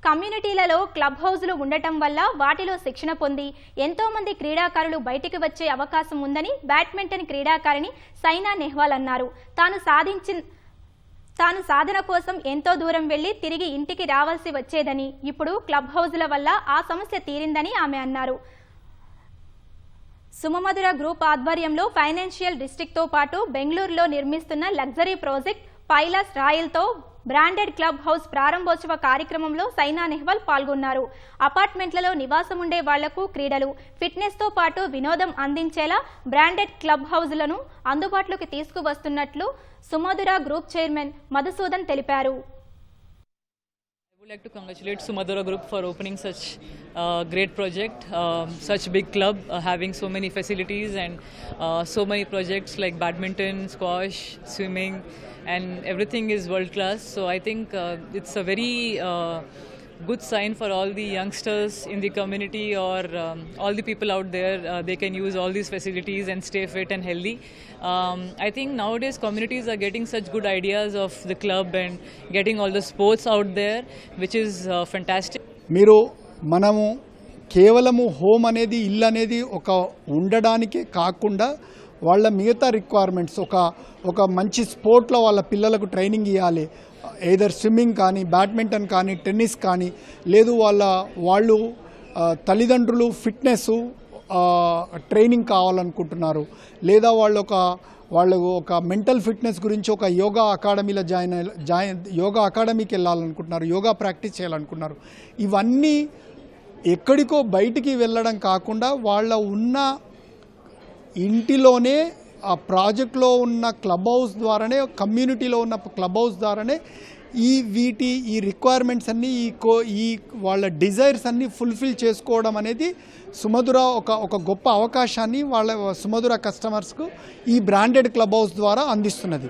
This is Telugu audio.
కమ్యూనిటీలలో క్లబ్ హౌస్లు ఉండటం వల్ల వాటిలో శిక్షణ పొంది ఎంతో మంది క్రీడాకారులు బయటికి వచ్చే అవకాశం ఉందని బ్యాడ్మింటన్ క్రీడాకారిణి సైనా నెహ్వాల్ అన్నారు. తాను సాధన కోసం ఎంతో దూరం వెళ్లి తిరిగి ఇంటికి రావాల్సి వచ్చేదని, ఇప్పుడు క్లబ్ హౌస్ల వల్ల ఆ సమస్య తీరిందని ఆమె అన్నారు. సుమధుర గ్రూప్ ఆధ్వర్యంలో ఫైనాన్షియల్ డిస్ట్రిక్ట్తో పాటు బెంగళూరులో నిర్మిస్తున్న లగ్జరీ ప్రాజెక్ట్ పైలాస్ రాయల్తో బ్రాండెడ్ క్లబ్ హౌస్ ప్రారంభోత్సవ కార్యక్రమంలో సైనా నెహ్వాల్ పాల్గొన్నారు. అపార్ట్మెంట్లలో నివాసం ఉండే వాళ్లకు క్రీడలు, ఫిట్నెస్తో పాటు వినోదం అందించేలా బ్రాండెడ్ క్లబ్ హౌస్లను అందుబాటులోకి తీసుకువస్తున్నట్లు సుమధుర గ్రూప్ చైర్మన్ మధుసూదన్ తెలిపారు. I would like to congratulate Sumadura Group for opening such great project, such big club, having so many facilities and so many projects like badminton, squash, swimming, and everything is world class. So I think it's a very good sign for all the youngsters in the community or all the people out there. They can use all these facilities and stay fit and healthy. I think nowadays communities are getting such good ideas of the club and getting all the sports out there, which is fantastic. మనము కేవలము హోమ్ అనేది ఇల్లు అనేది ఒక ఉండడానికే కాకుండా వాళ్ళ మిగతా రిక్వైర్మెంట్స్ ఒక మంచి స్పోర్ట్లో వాళ్ళ పిల్లలకు ట్రైనింగ్ ఇవ్వాలి. ఏదర్ స్విమ్మింగ్ కానీ, బ్యాడ్మింటన్ కానీ, టెన్నిస్ కానీ, లేదు వాళ్ళు తల్లిదండ్రులు ఫిట్నెస్ ట్రైనింగ్ కావాలనుకుంటున్నారు, లేదా వాళ్ళు ఒక మెంటల్ ఫిట్నెస్ గురించి ఒక యోగా అకాడమీలో యోగా అకాడమీకి వెళ్ళాలనుకుంటున్నారు, యోగా ప్రాక్టీస్ చేయాలనుకుంటున్నారు. ఇవన్నీ ఎక్కడికో బయటికి వెళ్ళడం కాకుండా వాళ్ళ ఉన్న ఇంటిలోనే ఆ ప్రాజెక్ట్లో ఉన్న క్లబ్ హౌస్ ద్వారానే, కమ్యూనిటీలో ఉన్న క్లబ్ హౌస్ ద్వారానే ఈ రిక్వైర్మెంట్స్ అన్నీ ఈ వాళ్ళ డిజైర్స్ అన్నీ ఫుల్ఫిల్ చేసుకోవడం అనేది సుమధుర ఒక గొప్ప అవకాశాన్ని వాళ్ళ సుమధుర కస్టమర్స్కు ఈ బ్రాండెడ్ క్లబ్ హౌస్ ద్వారా అందిస్తున్నది.